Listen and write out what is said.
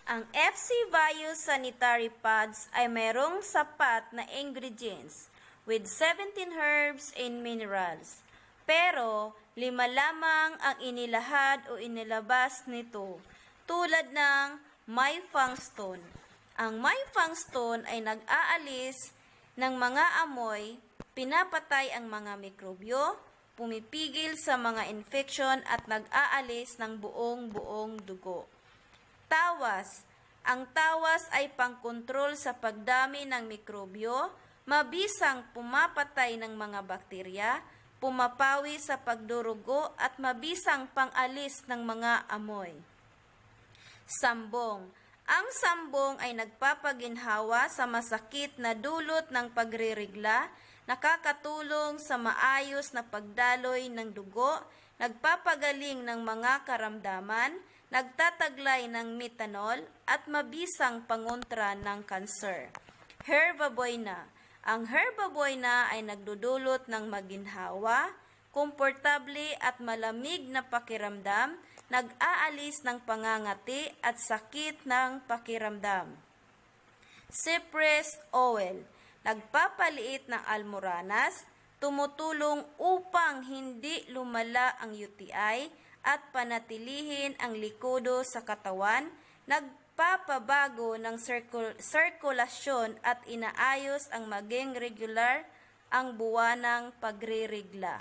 Ang FC Vayu Sanitary Pads ay mayroong sapat na ingredients with 17 herbs and minerals. Pero, 5 lamang ang inilahad o inilabas nito, tulad ng Maifangstone. Ang Maifangstone ay nag-aalis ng mga amoy, pinapatay ang mga mikrobyo, pumipigil sa mga infection at nag-aalis ng buong dugo. Tawas. Ang tawas ay pangkontrol sa pagdami ng mikrobyo, mabisang pumapatay ng mga bakterya, pumapawi sa pagdurugo at mabisang pangalis ng mga amoy. Sambong. Ang sambong ay nagpapaginhawa sa masakit na dulot ng pagririgla, nakakatulong sa maayos na pagdaloy ng dugo, nagpapagaling ng mga karamdaman, nagtataglay ng methanol at mabisang pangontra ng kanser. Herbaboyna. Ang herbaboyna ay nagdudulot ng maginhawa, komportable at malamig na pakiramdam, nag-aalis ng pangangati at sakit ng pakiramdam. Cypress oil. Nagpapaliit ng almoranas, tumutulong upang hindi lumala ang UTI, at panatilihin ang likodo sa katawan, nagpapabago ng sirkulasyon at inaayos ang maging regular ang buwanang pagririgla.